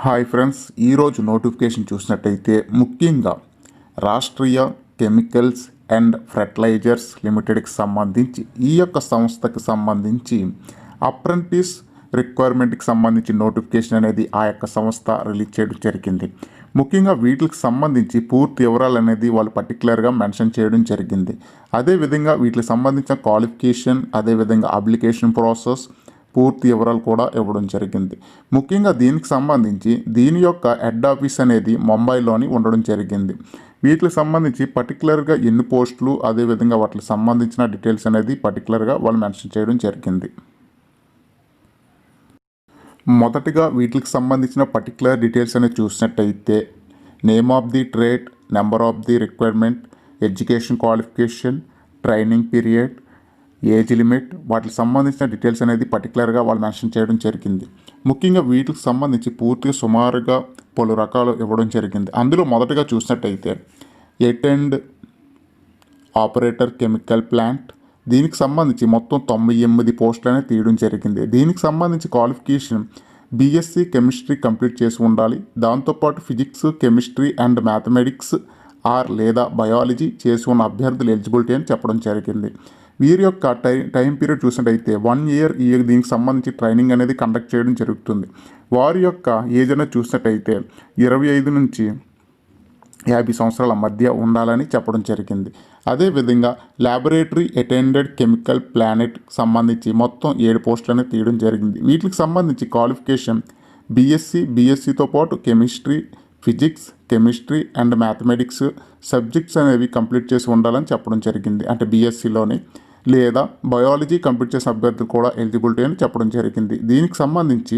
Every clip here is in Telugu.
హాయ్ ఫ్రెండ్స్, ఈరోజు నోటిఫికేషన్ చూసినట్టయితే ముఖ్యంగా రాష్ట్రీయ కెమికల్స్ అండ్ ఫర్టిలైజర్స్ లిమిటెడ్కి సంబంధించి ఈ యొక్క సంస్థకి సంబంధించి అప్రెంటిస్ రిక్వైర్మెంట్కి సంబంధించి నోటిఫికేషన్ అనేది ఆ యొక్క సంస్థ రిలీజ్ చేయడం జరిగింది. ముఖ్యంగా వీటికి సంబంధించి పూర్తి వివరాలు అనేది వాళ్ళు పర్టికులర్గా మెన్షన్ చేయడం జరిగింది. అదేవిధంగా వీటికి సంబంధించిన క్వాలిఫికేషన్, అదేవిధంగా అప్లికేషన్ ప్రాసెస్ పూర్తి వివరాలు కూడా ఇవ్వడం జరిగింది. ముఖ్యంగా దీనికి సంబంధించి దీని యొక్క హెడ్ ఆఫీస్ అనేది ముంబైలోని ఉండడం జరిగింది. వీటికి సంబంధించి పర్టికులర్గా ఎన్ని పోస్టులు, అదేవిధంగా వాటికి సంబంధించిన డీటెయిల్స్ అనేది పర్టికులర్గా వాళ్ళు మెన్షన్ చేయడం జరిగింది. మొదటిగా వీటికి సంబంధించిన పర్టికులర్ డీటెయిల్స్ అనేది చూసినట్టయితే name of the trade, number of the requirement, education qualification, training period, age limit, వాటికి సంబంధించిన డీటెయిల్స్ అనేది పర్టికులర్గా వాళ్ళు మెన్షన్ చేయడం జరిగింది. ముఖ్యంగా వీటికి సంబంధించి పూర్తిగా సుమారుగా పలు రకాలు ఇవ్వడం జరిగింది. అందులో మొదటగా చూసినట్టయితే ఎటెండ్ ఆపరేటర్ కెమికల్ ప్లాంట్, దీనికి సంబంధించి మొత్తం 98 పోస్టులు అనేది తీయడం జరిగింది. దీనికి సంబంధించి క్వాలిఫికేషన్ బీఎస్సీ కెమిస్ట్రీ కంప్లీట్ చేసి ఉండాలి. దాంతోపాటు ఫిజిక్స్, కెమిస్ట్రీ అండ్ మ్యాథమెటిక్స్ లేదా బయాలజీ చేసి ఉన్న అభ్యర్థులు ఎలిజిబిలిటీ అని చెప్పడం జరిగింది. వీరి యొక్క టైం పీరియడ్ చూసినట్టయితే 1 ఇయర్ దీనికి సంబంధించి ట్రైనింగ్ అనేది కండక్ట్ చేయడం జరుగుతుంది. వారి యొక్క ఏజ్ అనేది చూసినట్టయితే 25 నుంచి 50 సంవత్సరాల మధ్య ఉండాలని చెప్పడం జరిగింది. అదేవిధంగా ల్యాబొరేటరీ అటెండెడ్ కెమికల్ ప్లానెట్ సంబంధించి మొత్తం 7 పోస్టులు అనేది తీయడం జరిగింది. వీటికి సంబంధించి క్వాలిఫికేషన్ బీఎస్సీతో పాటు chemistry, physics, chemistry and mathematics subjects అనేవి కంప్లీట్ చేసి ఉండాలని చెప్పడం జరిగింది. అంటే బీఎస్సీలోని లేదా బయాలజీ కంప్లీట్ చేసిన అభ్యర్థులు కూడా ఎలిజిబిలిటీ అని చెప్పడం జరిగింది. దీనికి సంబంధించి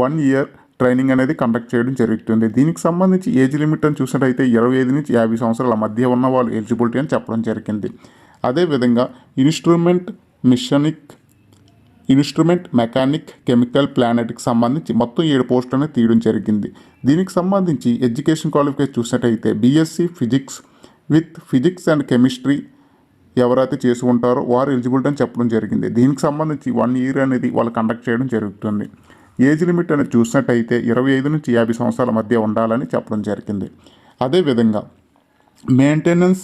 1 ఇయర్ ట్రైనింగ్ అనేది కండక్ట్ చేయడం జరుగుతుంది. దీనికి సంబంధించి ఏజ్ లిమిట్ అని చూసినట్టయితే 25 నుంచి 50 సంవత్సరాల మధ్య ఉన్న వాళ్ళు ఎలిజిబిలిటీ అని చెప్పడం జరిగింది. అదేవిధంగా ఇన్స్ట్రుమెంట్ మెకానిక్ కెమికల్ ప్లానెట్కి సంబంధించి మొత్తం 7 పోస్టులు అనేది తీయడం జరిగింది. దీనికి సంబంధించి ఎడ్యుకేషన్ క్వాలిఫికేషన్ చూసినట్టయితే బీఎస్సీ ఫిజిక్స్ అండ్ కెమిస్ట్రీ ఎవరైతే చేసి ఉంటారో వారు ఎలిజిబిలిటీ అని చెప్పడం జరిగింది. దీనికి సంబంధించి 1 ఇయర్ అనేది వాళ్ళు కండక్ట్ చేయడం జరుగుతుంది. ఏజ్ లిమిట్ అనేది చూసినట్టయితే 25 నుంచి 50 సంవత్సరాల మధ్య ఉండాలని చెప్పడం జరిగింది. అదేవిధంగా మెయింటెనెన్స్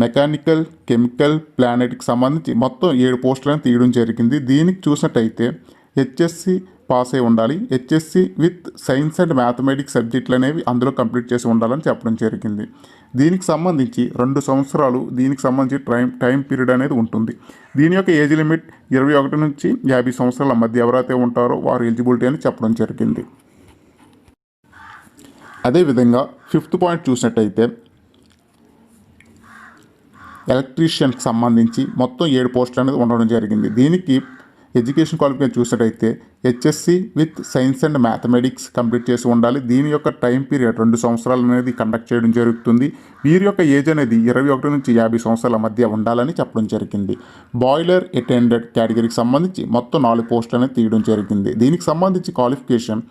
మెకానికల్ కెమికల్ ప్లానెట్కి సంబంధించి మొత్తం 7 పోస్టులను తీయడం జరిగింది. దీనికి చూసినట్టయితే హెచ్ఎస్సి పాస్ అయి ఉండాలి. HSC with science and mathematics సబ్జెక్టులు అనేవి అందులో కంప్లీట్ చేసి ఉండాలని చెప్పడం జరిగింది. దీనికి సంబంధించి 2 సంవత్సరాలు దీనికి సంబంధించి టైం పీరియడ్ అనేది ఉంటుంది. దీని యొక్క ఏజ్ లిమిట్ 21 నుంచి 50 సంవత్సరాల మధ్య ఎవరైతే ఉంటారో వారు ఎలిజిబిలిటీ అని చెప్పడం జరిగింది. అదేవిధంగా 5th పాయింట్ చూసినట్టయితే ఎలక్ట్రీషియన్కి సంబంధించి మొత్తం 7 పోస్టులు అనేది ఉండడం జరిగింది. దీనికి ఎడ్యుకేషన్ క్వాలిఫికేషన్ చూసినట్టయితే HSC with science and mathematics complete చేసి ఉండాలి. దీని యొక్క టైం పీరియడ్ 2 సంవత్సరాలు అనేది కండక్ట్ చేయడం జరుగుతుంది. వీరి యొక్క ఏజ్ అనేది 21 నుంచి 50 సంవత్సరాల మధ్య ఉండాలని చెప్పడం జరిగింది. బాయిలర్ అటెండెడ్ కేటగిరీకి సంబంధించి మొత్తం 4 పోస్టులు అనేది తీయడం జరిగింది. దీనికి సంబంధించి క్వాలిఫికేషన్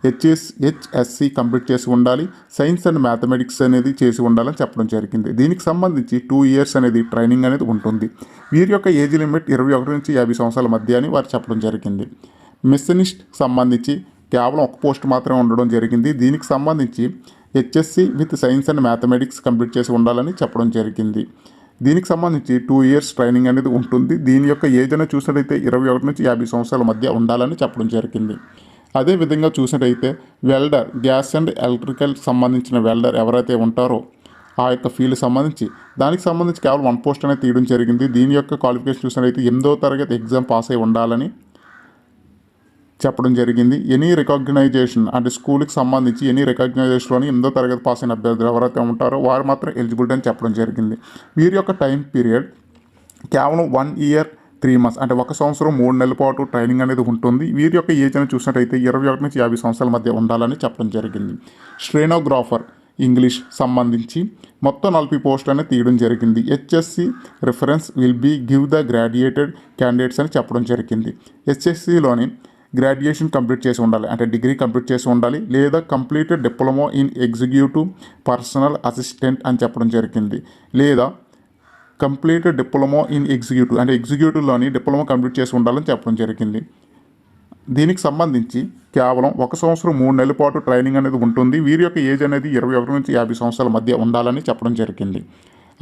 హెచ్ఎస్సి కంప్లీట్ చేసి ఉండాలి. సైన్స్ అండ్ మ్యాథమెటిక్స్ అనేది చేసి ఉండాలని చెప్పడం జరిగింది. దీనికి సంబంధించి 2 ఇయర్స్ అనేది ట్రైనింగ్ అనేది ఉంటుంది. వీరి యొక్క ఏజ్ లిమిట్ 21 నుంచి 50 సంవత్సరాల మధ్య అని వారు చెప్పడం జరిగింది. మెషనిస్ట్ సంబంధించి కేవలం 1 పోస్ట్ మాత్రమే ఉండడం జరిగింది. దీనికి సంబంధించి HSC with science and mathematics complete చేసి ఉండాలని చెప్పడం జరిగింది. దీనికి సంబంధించి 2 ఇయర్స్ ట్రైనింగ్ అనేది ఉంటుంది. దీని యొక్క ఏజ్ అనేది చూసినట్టయితే 21 నుంచి 50 సంవత్సరాల మధ్య ఉండాలని చెప్పడం జరిగింది. అదేవిధంగా చూసినట్టయితే వెల్డర్, గ్యాస్ అండ్ ఎలక్ట్రికల్ సంబంధించిన వెల్డర్ ఎవరైతే ఉంటారో ఆ యొక్క ఫీల్డ్ సంబంధించి దానికి సంబంధించి కేవలం 1 పోస్ట్ అనేది తీయడం జరిగింది. దీని యొక్క క్వాలిఫికేషన్ చూసినట్టయితే 8వ తరగతి ఎగ్జామ్ పాస్ అయి ఉండాలని చెప్పడం జరిగింది. ఎనీ రికగ్నైజేషన్ అంటే స్కూల్కి సంబంధించి ఎనీ రికగ్నైజేషన్లోని 8వ తరగతి పాస్ అయిన అభ్యర్థులు ఎవరైతే ఉంటారో వారు మాత్రం ఎలిజిబిలిటీ అని చెప్పడం జరిగింది. వీరి యొక్క టైం పీరియడ్ కేవలం 1 ఇయర్ 3 మంత్స్ అంటే 1 సంవత్సరం 3 నెలల పాటు ట్రైనింగ్ అనేది ఉంటుంది. వీరి యొక్క ఏజ్ అనేది చూసినట్టయితే 21 నుంచి 50 సంవత్సరాల మధ్య ఉండాలని చెప్పడం జరిగింది. స్టెనోగ్రాఫర్ ఇంగ్లీష్ సంబంధించి మొత్తం 40 పోస్టులు అనేది తీయడం జరిగింది. HSC reference will be give the graduated candidates అని చెప్పడం జరిగింది. హెచ్ఎస్సిలోని గ్రాడ్యుయేషన్ కంప్లీట్ చేసి ఉండాలి, అంటే డిగ్రీ కంప్లీట్ చేసి ఉండాలి, లేదా completed diploma in executive personal assistant అని చెప్పడం జరిగింది, లేదా కంప్లీటెడ్ డిప్లొమా ఇన్ ఎగ్జిక్యూటివ్ అంటే ఎగ్జిక్యూటివ్లోని డిప్లొమా కంప్లీట్ చేసి ఉండాలని చెప్పడం జరిగింది. దీనికి సంబంధించి కేవలం 1 సంవత్సరం 3 నెలల పాటు ట్రైనింగ్ అనేది ఉంటుంది. వీరి యొక్క ఏజ్ అనేది 21 నుంచి 50 సంవత్సరాల మధ్య ఉండాలని చెప్పడం జరిగింది.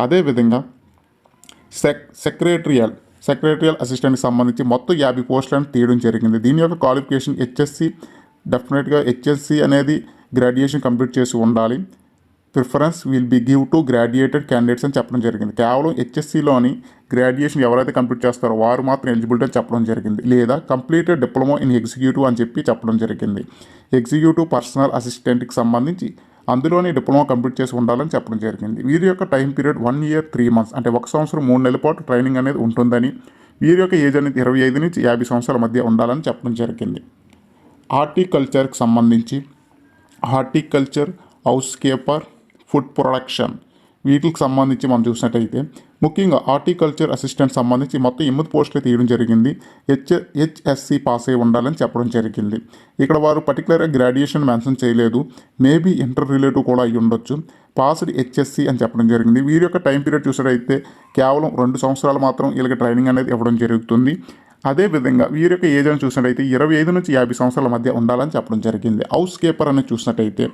అదేవిధంగా సెక్రటరియల్ అసిస్టెంట్కి సంబంధించి మొత్తం 50 పోస్టులను తీయడం జరిగింది. దీని యొక్క క్వాలిఫికేషన్ హెచ్ఎస్సి, డెఫినెట్గా హెచ్ఎస్సి అనేది గ్రాడ్యుయేషన్ కంప్లీట్ చేసి ఉండాలి. Preference will be give to graduated candidates అని చెప్పడం జరిగింది. కేవలం హెచ్ఎస్సిలోని గ్రాడ్యుయేషన్ ఎవరైతే కంప్లీట్ చేస్తారో వారు మాత్రం ఎలిజిబిలిటీ అని చెప్పడం జరిగింది. లేదా కంప్లీటెడ్ డిప్లొమా ఇన్ ఎగ్జిక్యూటివ్ అని చెప్పడం జరిగింది. ఎగ్జిక్యూటివ్ పర్సనల్ అసిస్టెంట్కి సంబంధించి అందులోని డిప్లొమా కంప్లీట్ చేసి ఉండాలని చెప్పడం జరిగింది. వీరి యొక్క టైం పీరియడ్ 1 year 3 months, అంటే 1 సంవత్సరం 3 నెలల పాటు ట్రైనింగ్ అనేది ఉంటుందని, వీరి యొక్క ఏజ్ అనేది 25 నుంచి 50 సంవత్సరాల మధ్య ఉండాలని చెప్పడం జరిగింది. హార్టికల్చర్కి సంబంధించి horticulture, house keeper, food production వీటికి సంబంధించి మనం చూసినట్టయితే ముఖ్యంగా హార్టికల్చర్ అసిస్టెంట్ సంబంధించి మొత్తం 8 పోస్టులు తీయడం జరిగింది. హెచ్ఎస్సి పాస్ అయి ఉండాలని చెప్పడం జరిగింది. ఇక్కడ వారు పర్టికులర్గా గ్రాడ్యుయేషన్ మెన్షన్ చేయలేదు. మేబీ ఇంటర్ రిలేటివ్ కూడా అయి ఉండొచ్చు. పాస్డ్ హెచ్ఎస్సి అని చెప్పడం జరిగింది. వీరి యొక్క టైం పీరియడ్ చూసినట్టయితే కేవలం 2 సంవత్సరాలు మాత్రం వీళ్ళకి ట్రైనింగ్ అనేది ఇవ్వడం జరుగుతుంది. అదేవిధంగా వీరి యొక్క ఏజ్ అని చూసినట్టయితే 25 నుంచి 50 సంవత్సరాల మధ్య ఉండాలని చెప్పడం జరిగింది. హౌస్ కీపర్ అని చూసినట్టయితే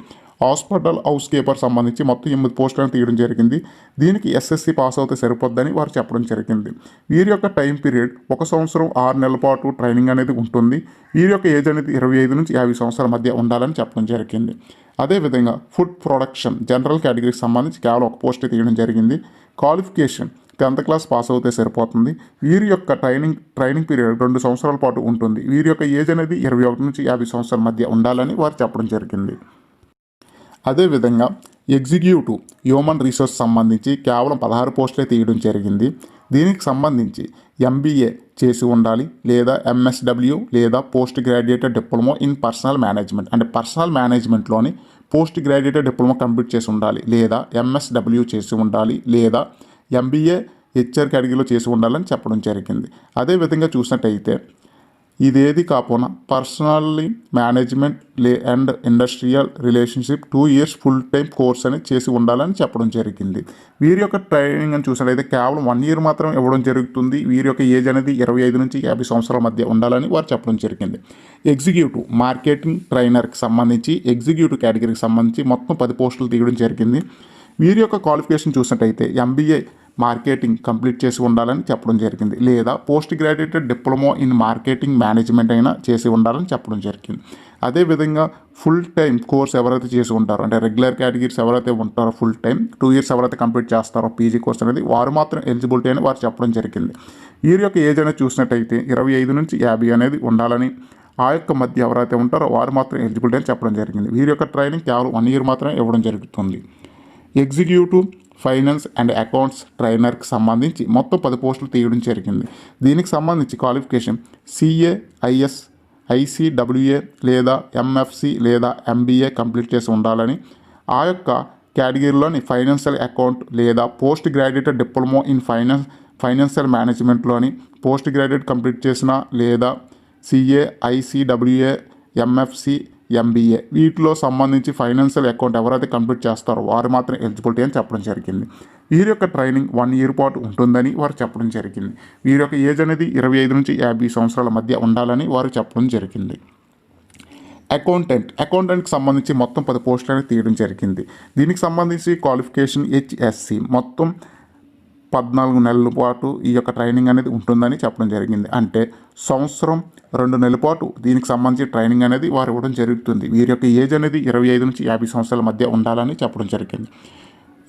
హాస్పిటల్ హౌస్ కీపర్ సంబంధించి మొత్తం 8 పోస్టులను తీయడం జరిగింది. దీనికి ఎస్ఎస్సి పాస్ అవుతే సరిపోద్దని వారు చెప్పడం జరిగింది. వీరి యొక్క టైం పీరియడ్ 1 సంవత్సరం 6 నెలల పాటు ట్రైనింగ్ అనేది ఉంటుంది. వీరి యొక్క ఏజ్ అనేది 25 నుంచి 50 సంవత్సరాల మధ్య ఉండాలని చెప్పడం జరిగింది. అదేవిధంగా ఫుడ్ ప్రొడక్షన్ జనరల్ కేటగిరీకి సంబంధించి కేవలం 1 పోస్ట్ తీయడం జరిగింది. క్వాలిఫికేషన్ 10th క్లాస్ పాస్ అవుతే సరిపోతుంది. వీరి యొక్క ట్రైనింగ్ పీరియడ్ 2 సంవత్సరాల పాటు ఉంటుంది. వీరి యొక్క ఏజ్ అనేది 21 నుంచి 50 సంవత్సరాల మధ్య ఉండాలని వారు చెప్పడం జరిగింది. అదేవిధంగా ఎగ్జిక్యూటివ్ హ్యూమన్ రిసోర్స్ సంబంధించి కేవలం 16 పోస్టులే తీయడం జరిగింది. దీనికి సంబంధించి ఎంబీఏ చేసి ఉండాలి, లేదా ఎంఎస్డబ్ల్యూ లేదా post graduated diploma in personal management, అంటే పర్సనల్ మేనేజ్మెంట్లోని పోస్ట్ గ్రాడ్యుయేటెడ్ డిప్లొమా కంప్లీట్ చేసి ఉండాలి, లేదా ఎంఎస్డబ్ల్యూ చేసి ఉండాలి, లేదా ఎంబీఏ హెచ్ఆర్ కేటగిరీలో చేసి ఉండాలని చెప్పడం జరిగింది. అదేవిధంగా చూసినట్టయితే ఇదేది కాకుండా personally management and industrial relationship 2 years full time course అనేది చేసి ఉండాలని చెప్పడం జరిగింది. వీరి యొక్క ట్రైనింగ్ అని చూసినట్లయితే కేవలం 1 year మాత్రం ఇవ్వడం జరుగుతుంది. వీరి యొక్క ఏజ్ అనేది 25 నుంచి 50 సంవత్సరాల మధ్య ఉండాలని వారు చెప్పడం జరిగింది. ఎగ్జిక్యూటివ్ మార్కెటింగ్ ట్రైనర్కి సంబంధించి ఎగ్జిక్యూటివ్ కేటగిరీకి సంబంధించి మొత్తం 10 పోస్టులు తీయడం జరిగింది. వీరి యొక్క క్వాలిఫికేషన్ చూసినట్టయితే ఎంబీఏ మార్కెటింగ్ కంప్లీట్ చేసి ఉండాలని చెప్పడం జరిగింది, లేదా post graduated diploma in marketing management అయినా చేసి ఉండాలని చెప్పడం జరిగింది. అదేవిధంగా ఫుల్ టైం కోర్స్ ఎవరైతే చేసి ఉంటారో, అంటే రెగ్యులర్ కేటగిరీస్ ఎవరైతే ఉంటారో ఫుల్ టైం 2 years ఎవరైతే కంప్లీట్ చేస్తారో పీజీ కోర్స్ అనేది వారు మాత్రం ఎలిజిబిలిటీ అని వారు చెప్పడం జరిగింది. వీరి యొక్క ఏజ్ అనేది చూసినట్టయితే 25 నుంచి 50 అనేది ఉండాలని, ఆ యొక్క మధ్య ఎవరైతే ఉంటారో వారు మాత్రం ఎలిజిబిలిటీ అని చెప్పడం జరిగింది. వీరి యొక్క ట్రైనింగ్ కేవలం 1 year మాత్రమే ఇవ్వడం జరుగుతుంది. ఎగ్జిక్యూటివ్ ఫైనాన్స్ అండ్ అకౌంట్స్ ట్రైనర్కి సంబంధించి మొత్తం 10 పోస్టులు తీయడం జరిగింది. దీనికి సంబంధించి క్వాలిఫికేషన్ సిఏ, ఐఎస్, ఐసిడబ్ల్యూఏ లేదా ఎంఎఫ్సి లేదా ఎంబీఏ కంప్లీట్ చేసి ఉండాలని, ఆ యొక్క కేటగిరీలోని ఫైనాన్షియల్ అకౌంట్ లేదా post graduated diploma in financial మేనేజ్మెంట్లోని పోస్ట్ గ్రాడ్యుయేట్ కంప్లీట్ చేసిన, లేదా సిఏ, ఐసిడబ్ల్యూఏ, ఎంఎఫ్సి, ఎంబీఏ వీటిలో సంబంధించి ఫైనాన్షియల్ అకౌంట్ ఎవరైతే కంప్లీట్ చేస్తారో వారు మాత్రం ఎలిజిబిలిటీ అని చెప్పడం జరిగింది. వీరి యొక్క ట్రైనింగ్ 1 year పాటు ఉంటుందని వారు చెప్పడం జరిగింది. వీరి యొక్క ఏజ్ అనేది 25 నుంచి 50 సంవత్సరాల మధ్య ఉండాలని వారు చెప్పడం జరిగింది. అకౌంటెంట్కి సంబంధించి మొత్తం 10 పోస్టులను తీయడం జరిగింది. దీనికి సంబంధించి క్వాలిఫికేషన్ హెచ్ఎస్సి మొత్తం 14 నెలల పాటు ఈ యొక్క ట్రైనింగ్ అనేది ఉంటుందని చెప్పడం జరిగింది. అంటే సంవత్సరం 2 నెలల పాటు దీనికి సంబంధించి ట్రైనింగ్ అనేది వారు ఇవ్వడం జరుగుతుంది. వీరి యొక్క ఏజ్ అనేది 25 నుంచి 50 సంవత్సరాల మధ్య ఉండాలని చెప్పడం జరిగింది.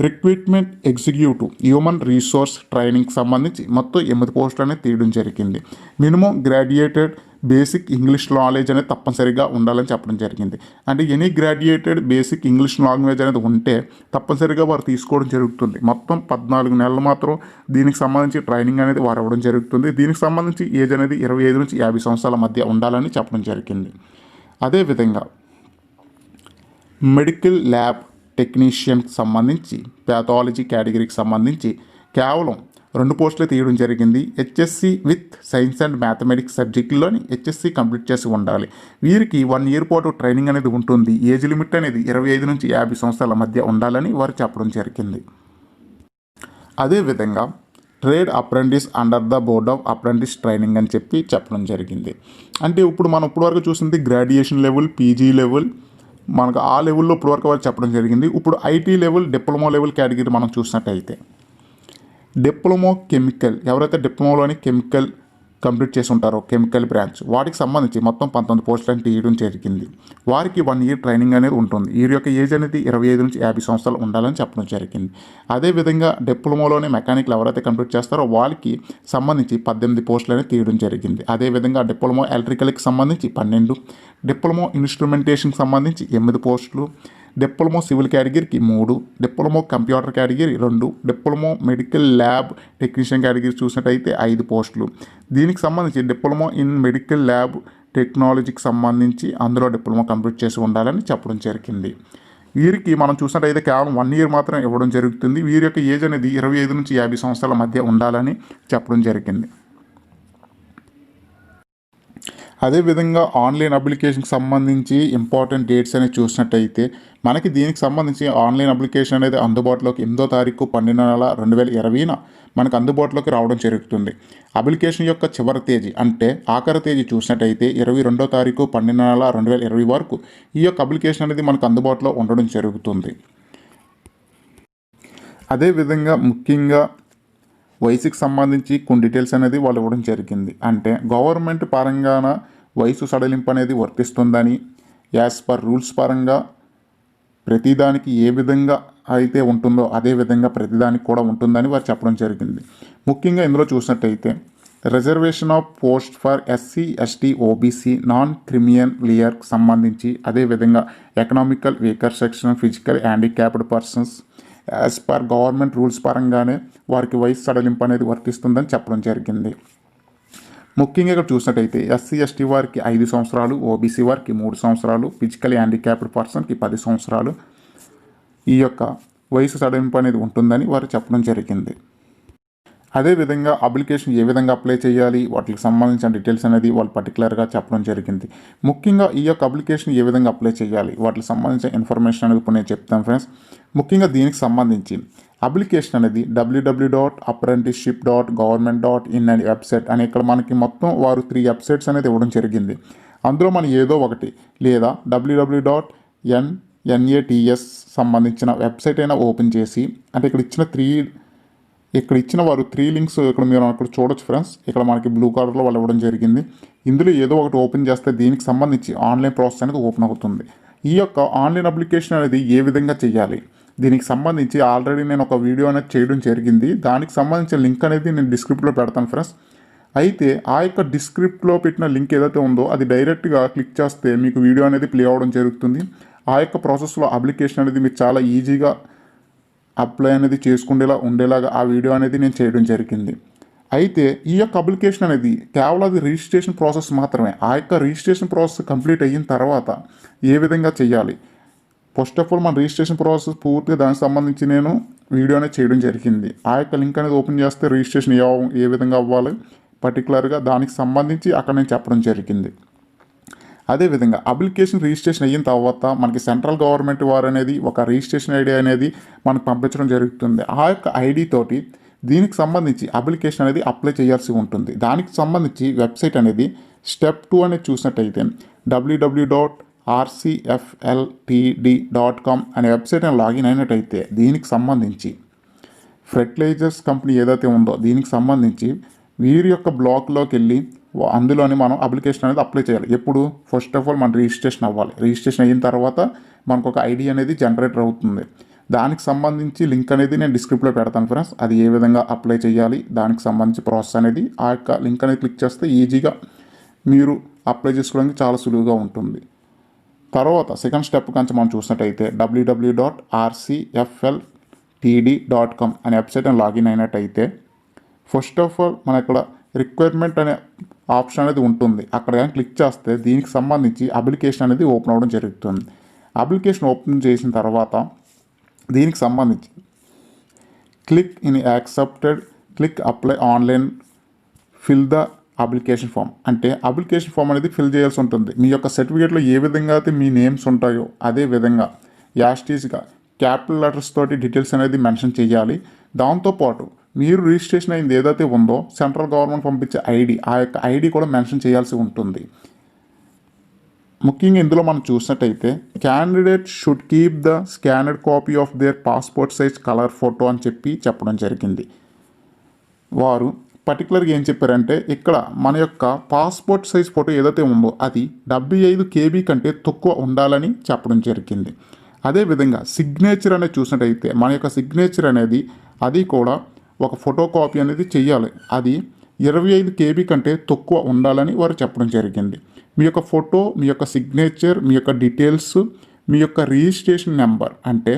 రిక్రూట్మెంట్ ఎగ్జిక్యూటివ్ హ్యూమన్ రీసోర్స్ ట్రైనింగ్కి సంబంధించి మొత్తం 8 పోస్టులు అనేది తీయడం జరిగింది. Minimum graduated basic English knowledge అనేది తప్పనిసరిగా ఉండాలని చెప్పడం జరిగింది. అంటే any graduated basic English language అనేది ఉంటే తప్పనిసరిగా వారు తీసుకోవడం జరుగుతుంది. మొత్తం 14 నెలలు మాత్రం దీనికి సంబంధించి ట్రైనింగ్ అనేది వారు ఇవ్వడం జరుగుతుంది. దీనికి సంబంధించి ఏజ్ అనేది 25 నుంచి 50 సంవత్సరాల మధ్య ఉండాలని చెప్పడం జరిగింది. అదేవిధంగా మెడికల్ ల్యాబ్ టెక్నీషియన్కి సంబంధించి ప్యాథాలజీ కేటగిరీకి సంబంధించి కేవలం 2 పోస్టులు తీయడం జరిగింది. HSC with science and mathematics సబ్జెక్టులోని హెచ్ఎస్సి కంప్లీట్ చేసి ఉండాలి. వీరికి 1 year పాటు ట్రైనింగ్ అనేది ఉంటుంది. ఏజ్ లిమిట్ అనేది 25 నుంచి 50 సంవత్సరాల మధ్య ఉండాలని వారు చెప్పడం జరిగింది. అదేవిధంగా trade apprentice under the board of apprentice training అని చెప్పడం జరిగింది. అంటే ఇప్పుడు మనం ఇప్పటివరకు చూసింది గ్రాడ్యుయేషన్ లెవెల్, పీజీ లెవెల్, మనకు ఆ లెవెల్లో ఇప్పటివరకు వారు చెప్పడం జరిగింది. ఇప్పుడు IT level, diploma level category మనం చూసినట్టయితే డిప్లొమా కెమికల్, ఎవరైతే డిప్లొమాలోని కెమికల్ కంప్లీట్ చేసి ఉంటారో కెమికల్ బ్రాంచ్, వాటికి సంబంధించి మొత్తం 19 పోస్టులను తీయడం జరిగింది. వారికి 1 year ట్రైనింగ్ అనేది ఉంటుంది. వీరి యొక్క ఏజ్ అనేది 25 నుంచి 50 సంవత్సరాలు ఉండాలని చెప్పడం జరిగింది. అదేవిధంగా డిప్లొమాలోని మెకానికల్ ఎవరైతే కంప్లీట్ చేస్తారో వాళ్ళకి సంబంధించి 18 పోస్టులు అనేది తీయడం జరిగింది. అదేవిధంగా డిప్లొమా ఎలక్ట్రికల్కి సంబంధించి 12, డిప్లొమా ఇన్స్ట్రుమెంటేషన్కి సంబంధించి 8 పోస్టులు, డిప్లొమా సివిల్ కేటగిరీకి 3, diploma computer category 2, diploma medical lab technician category చూసినట్టయితే 5 పోస్టులు. దీనికి సంబంధించి డిప్లొమా ఇన్ మెడికల్ ల్యాబ్ టెక్నాలజీకి సంబంధించి అందులో డిప్లొమా కంప్లీట్ చేసి ఉండాలని చెప్పడం జరిగింది. వీరికి మనం చూసినట్టయితే కేవలం 1 year మాత్రం ఇవ్వడం జరుగుతుంది. వీరి యొక్క ఏజ్ అనేది 25 నుంచి 50 సంవత్సరాల మధ్య ఉండాలని చెప్పడం జరిగింది. అదేవిధంగా ఆన్లైన్ అప్లికేషన్కి సంబంధించి ఇంపార్టెంట్ డేట్స్ అనేవి చూసినట్టయితే మనకి దీనికి సంబంధించి ఆన్లైన్ అప్లికేషన్ అనేది అందుబాటులోకి 8వ తారీఖు 12వ నెల 2020 మనకు అందుబాటులోకి రావడం జరుగుతుంది. అప్లికేషన్ యొక్క చివరి తేదీ అంటే ఆఖరి తేదీ చూసినట్టయితే 22వ తారీఖు 12వ నెల 2020 వరకు ఈ యొక్క అప్లికేషన్ అనేది మనకు అందుబాటులో ఉండడం జరుగుతుంది. అదేవిధంగా ముఖ్యంగా వయసుకి సంబంధించి కొన్ని డీటెయిల్స్ అనేది వాళ్ళు ఇవ్వడం జరిగింది. అంటే గవర్నమెంట్ పరంగాన వయసు సడలింపు అనేది వర్తిస్తుందని, యాజ్ పర్ రూల్స్ పరంగా ప్రతిదానికి ఏ విధంగా అయితే ఉంటుందో అదే విధంగా ప్రతిదానికి కూడా ఉంటుందని వారు చెప్పడం జరిగింది. ముఖ్యంగా ఇందులో చూసినట్టయితే reservation of post for SC, ST, OBC, non creamy లేయర్కి సంబంధించి, అదేవిధంగా economical weaker section, physical handicapped persons as per government rules పరంగానే వారికి వయసు సడలింపు అనేది వర్తిస్తుందని చెప్పడం జరిగింది. ముఖ్యంగా ఇక్కడ చూసినట్టయితే ఎస్సీ, ఎస్టీ వారికి 5 సంవత్సరాలు, ఓబీసీ వారికి 3 సంవత్సరాలు, ఫిజికల్ హ్యాండిక్యాప్డ్ పర్సన్కి 10 సంవత్సరాలు ఈ యొక్క వయసు సడలింపు అనేది ఉంటుందని వారు చెప్పడం జరిగింది. అదేవిధంగా అప్లికేషన్ ఏ విధంగా అప్లై చేయాలి, వాటికి సంబంధించిన డీటెయిల్స్ అనేది వాళ్ళు పర్టికులర్గా చెప్పడం జరిగింది. ముఖ్యంగా ఈ యొక్క అప్లికేషన్ ఏ విధంగా అప్లై చేయాలి, వాటికి సంబంధించిన ఇన్ఫర్మేషన్ అనేది ఇప్పుడు నేను చెప్తాను ఫ్రెండ్స్. ముఖ్యంగా దీనికి సంబంధించి అప్లికేషన్ అనేది www.apprenticeship.government.in అనే వెబ్సైట్ అని ఇక్కడ మనకి మొత్తం వారు 3 వెబ్సైట్స్ అనేది ఇవ్వడం జరిగింది. అందులో మనం ఏదో ఒకటి లేదా www.nats సంబంధించిన వెబ్సైట్ అయినా ఓపెన్ చేసి, అంటే ఇక్కడ ఇచ్చిన వారు 3 లింక్స్ ఇక్కడ మీరు అక్కడ చూడొచ్చు ఫ్రెండ్స్. ఇక్కడ మనకి బ్లూ కలర్లో వాళ్ళు ఇవ్వడం జరిగింది. ఇందులో ఏదో ఒకటి ఓపెన్ చేస్తే దీనికి సంబంధించి ఆన్లైన్ ప్రాసెస్ అనేది ఓపెన్ అవుతుంది. ఈ యొక్క ఆన్లైన్ అప్లికేషన్ అనేది ఏ విధంగా చేయాలి, దీనికి సంబంధించి ఆల్రెడీ నేను ఒక వీడియో అనేది చేయడం జరిగింది. దానికి సంబంధించిన లింక్ అనేది నేను డిస్క్రిప్ట్లో పెడతాను ఫ్రెండ్స్. అయితే ఆ యొక్క డిస్క్రిప్ట్లో పెట్టిన లింక్ ఏదైతే ఉందో అది డైరెక్ట్గా క్లిక్ చేస్తే మీకు వీడియో అనేది ప్లే అవ్వడం జరుగుతుంది. ఆ యొక్క ప్రాసెస్లో అప్లికేషన్ అనేది మీరు చాలా ఈజీగా అప్లై అనేది ఉండేలాగా ఆ వీడియో అనేది నేను చేయడం జరిగింది. అయితే ఈ యొక్క అప్లికేషన్ అనేది కేవలం అది రిజిస్ట్రేషన్ ప్రాసెస్ మాత్రమే. ఆ యొక్క రిజిస్ట్రేషన్ ప్రాసెస్ కంప్లీట్ అయిన తర్వాత ఏ విధంగా చేయాలి, ఫస్ట్ ఆఫ్ ఆల్ మన రిజిస్ట్రేషన్ ప్రాసెస్ పూర్తిగా దానికి సంబంధించి నేను వీడియో అనేది చేయడం జరిగింది. ఆ యొక్క లింక్ అనేది ఓపెన్ చేస్తే రిజిస్ట్రేషన్ ఏ విధంగా అవ్వాలి పర్టికులర్గా దానికి సంబంధించి అక్కడ నేను చెప్పడం జరిగింది. అదేవిధంగా అప్లికేషన్ రిజిస్ట్రేషన్ అయిన తర్వాత మనకి సెంట్రల్ గవర్నమెంట్ వారు అనేది ఒక రిజిస్ట్రేషన్ ఐడి అనేది మనకు పంపించడం జరుగుతుంది. ఆ యొక్క ఐడి తోటి దీనికి సంబంధించి అప్లికేషన్ అనేది అప్లై చేయాల్సి ఉంటుంది. దానికి సంబంధించి వెబ్సైట్ అనేది స్టెప్ 2 అనేది చూసినట్టయితే www.rcfltd.com అనే వెబ్సైట్ అని లాగిన్ అయినట్టయితే దీనికి సంబంధించి ఫెర్టిలైజర్స్ కంపెనీ ఏదైతే ఉందో దీనికి సంబంధించి వీరి యొక్క బ్లాక్లోకి వెళ్ళి అందులోని మనం అప్లికేషన్ అనేది అప్లై చేయాలి. ఎప్పుడు ఫస్ట్ ఆఫ్ ఆల్ మన రిజిస్ట్రేషన్ అవ్వాలి. రిజిస్ట్రేషన్ అయిన తర్వాత మనకు ఒక ఐడి అనేది జనరేటర్ అవుతుంది. దానికి సంబంధించి లింక్ అనేది నేను డిస్క్రిప్ట్లో పెడతాను ఫ్రెండ్స్. అది ఏ విధంగా అప్లై చేయాలి దానికి సంబంధించి ప్రాసెస్ అనేది ఆ యొక్క లింక్ అనేది క్లిక్ చేస్తే ఈజీగా మీరు అప్లై చేసుకోవడానికి చాలా సులువుగా ఉంటుంది. తర్వాత సెకండ్ స్టెప్ కంచి మనం చూసినట్టయితే www.rcfltd.com అనే వెబ్సైట్ అని లాగిన్ అయినట్టయితే ఫస్ట్ ఆఫ్ ఆల్ మన ఇక్కడ రిక్వైర్మెంట్ అనే ఆప్షన్ అనేది ఉంటుంది. అక్కడ కానీ క్లిక్ చేస్తే దీనికి సంబంధించి అప్లికేషన్ అనేది ఓపెన్ అవ్వడం జరుగుతుంది. అప్లికేషన్ ఓపెన్ చేసిన తర్వాత దీనికి సంబంధించి click in accepted, click apply online, fill the application form. అంటే అప్లికేషన్ ఫామ్ అనేది ఫిల్ చేయాల్సి ఉంటుంది. మీ యొక్క సర్టిఫికేట్లో ఏ విధంగా అయితే మీ నేమ్స్ ఉంటాయో అదే విధంగా యాస్టీస్గా క్యాపిటల్ లెటర్స్ తోటి డీటెయిల్స్ అనేది మెన్షన్ చేయాలి. దాంతోపాటు మీరు రిజిస్ట్రేషన్ అయింది ఏదైతే ఉందో సెంట్రల్ గవర్నమెంట్ పంపించే ఐడి, ఆ యొక్క ఐడి కూడా మెన్షన్ చేయాల్సి ఉంటుంది. ముఖ్యంగా ఇందులో మనం చూసినట్టయితే candidate should keep the స్కానర్డ్ copy of their passport size colour photo అని చెప్పడం జరిగింది. వారు పర్టికులర్గా ఏం చెప్పారంటే ఇక్కడ మన యొక్క పాస్పోర్ట్ సైజ్ ఫోటో ఏదైతే ఉందో అది 75 KB కంటే తక్కువ ఉండాలని చెప్పడం జరిగింది. అదేవిధంగా సిగ్నేచర్ అనేది చూసినట్టయితే మన యొక్క సిగ్నేచర్ అనేది అది కూడా ఒక ఫోటో కాపీ అనేది చెయ్యాలి. అది 25 KB కంటే తక్కువ ఉండాలని వారు చెప్పడం జరిగింది. మీ యొక్క ఫోటో, మీ యొక్క సిగ్నేచర్, మీ యొక్క డీటెయిల్స్, మీ యొక్క రిజిస్ట్రేషన్ నెంబర్ అంటే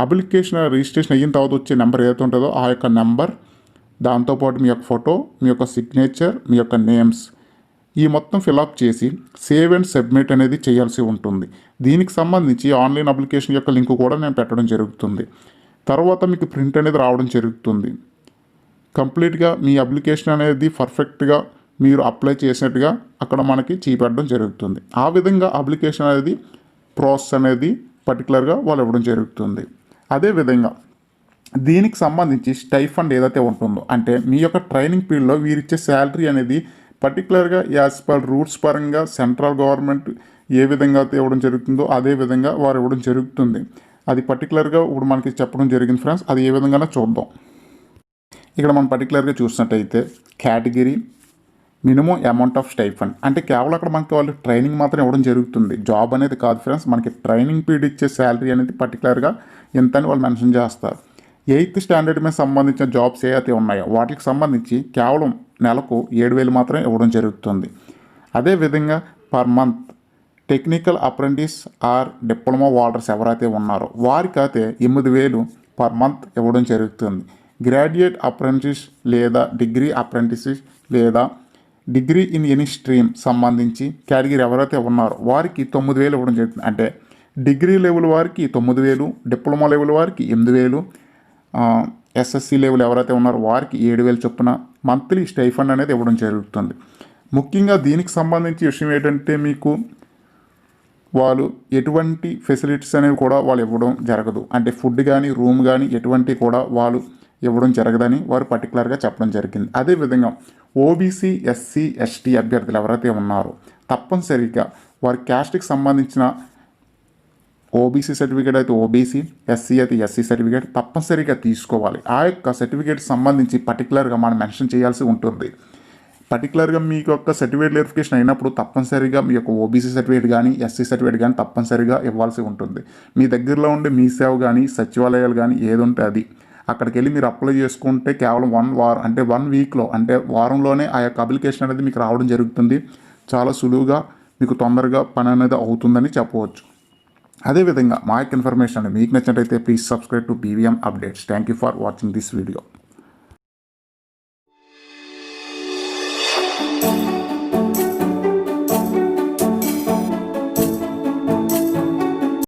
అప్లికేషన్ రిజిస్ట్రేషన్ అయిన తర్వాత వచ్చే నెంబర్ ఏదైతే ఉంటుందో ఆ యొక్క నెంబర్, దాంతోపాటు మీ యొక్క ఫోటో, మీ యొక్క సిగ్నేచర్, మీ యొక్క నేమ్స్ ఈ మొత్తం ఫిలప్ చేసి సేవ్ అండ్ సబ్మిట్ అనేది చేయాల్సి ఉంటుంది. దీనికి సంబంధించి ఆన్లైన్ అప్లికేషన్ యొక్క లింక్ కూడా నేను పెట్టడం జరుగుతుంది. తర్వాత మీకు ప్రింట్ అనేది రావడం జరుగుతుంది. కంప్లీట్గా మీ అప్లికేషన్ అనేది పర్ఫెక్ట్గా మీరు అప్లై చేసినట్టుగా అక్కడ మనకి చూపెట్టడం జరుగుతుంది. ఆ విధంగా అప్లికేషన్ అనేది ప్రాసెస్ అనేది పర్టికులర్గా వాళ్ళు ఇవ్వడం జరుగుతుంది. అదేవిధంగా దీనికి సంబంధించి స్టైఫండ్ ఏదైతే ఉంటుందో అంటే మీ యొక్క ట్రైనింగ్ పీరియడ్లో వీరిచ్చే శాలరీ అనేది పర్టికులర్గా యాజ్ పర్ రూల్స్ పరంగా సెంట్రల్ గవర్నమెంట్ ఏ విధంగా అయితే ఇవ్వడం జరుగుతుందో అదే విధంగా వారు ఇవ్వడం జరుగుతుంది. అది పర్టికులర్గా ఇప్పుడు మనకి చెప్పడం జరిగింది ఫ్రెండ్స్. అది ఏ విధంగానో చూద్దాం. ఇక్కడ మనం పర్టికులర్గా చూసినట్టయితే category minimum amount of stipend అంటే కేవలం అక్కడ మనకి వాళ్ళు ట్రైనింగ్ మాత్రం ఇవ్వడం జరుగుతుంది. జాబ్ అనేది కాదు ఫ్రెండ్స్. మనకి ట్రైనింగ్ పీరియడ్ ఇచ్చే శాలరీ అనేది పర్టికులర్గా ఎంత అని వాళ్ళు మెన్షన్ చేస్తారు. 8th స్టాండర్డ్ మీద సంబంధించిన జాబ్స్ ఏవైతే ఉన్నాయో వాటికి సంబంధించి కేవలం నెలకు 7,000 మాత్రమే ఇవ్వడం జరుగుతుంది. అదేవిధంగా per month technical apprentice or diploma holders ఎవరైతే ఉన్నారో వారికైతే 8,000 పర్ మంత్ ఇవ్వడం జరుగుతుంది. గ్రాడ్యుయేట్ అప్రెంటిస్ లేదా డిగ్రీ అప్రెంటిస్ లేదా డిగ్రీ ఇన్ ఎనీ స్ట్రీమ్ సంబంధించి కేటగిరీ ఎవరైతే ఉన్నారో వారికి 9,000 ఇవ్వడం జరుగుతుంది. అంటే డిగ్రీ లెవెల్ వారికి 9,000, డిప్లొమా లెవెల్ వారికి 8,000, ఎస్ఎస్సి లెవెల్ ఎవరైతే ఉన్నారో వారికి 7,000 చొప్పున మంత్లీ స్టైఫండ్ అనేది ఇవ్వడం జరుగుతుంది. ముఖ్యంగా దీనికి సంబంధించి విషయం ఏంటంటే మీకు వాళ్ళు ఎటువంటి ఫెసిలిటీస్ అనేవి కూడా వాళ్ళు ఇవ్వడం జరగదు. అంటే ఫుడ్ కానీ రూమ్ కానీ ఎటువంటి కూడా వాళ్ళు ఇవ్వడం జరగదని వారు పర్టికులర్గా చెప్పడం జరిగింది. అదేవిధంగా ఓబీసీ, ఎస్సీ, ఎస్టీ అభ్యర్థులు ఎవరైతే ఉన్నారో తప్పనిసరిగా వారి క్యాస్ట్కి సంబంధించిన ఓబీసీ సర్టిఫికేట్ అయితే ఓబీసీ, ఎస్సీ అయితే ఎస్సీ సర్టిఫికేట్ తప్పనిసరిగా తీసుకోవాలి. ఆ యొక్క సర్టిఫికేట్ సంబంధించి పర్టికులర్గా మనం మెన్షన్ చేయాల్సి ఉంటుంది. పర్టికులర్గా మీ యొక్క సర్టిఫికేట్ వెరిఫికేషన్ అయినప్పుడు తప్పనిసరిగా మీ యొక్క ఓబీసీ సర్టిఫికేట్ కానీ ఎస్సీ సర్టిఫికేట్ కానీ తప్పనిసరిగా ఇవ్వాల్సి ఉంటుంది. మీ దగ్గరలో ఉండే మీ సేవ కానీ సచివాలయాలు కానీ ఏది ఉంటే అది అక్కడికి వెళ్ళి మీరు అప్లై చేసుకుంటే కేవలం 1 వీక్లో అంటే వారంలోనే ఆ యొక్క అప్లికేషన్ అనేది మీకు రావడం జరుగుతుంది. చాలా సులువుగా మీకు తొందరగా పని అనేది అవుతుందని చెప్పవచ్చు. అదేవిధంగా మా యొక్క ఇన్ఫర్మేషన్ మీకు నచ్చినట్లయితే please subscribe to BVM updates. Thank you for watching this video.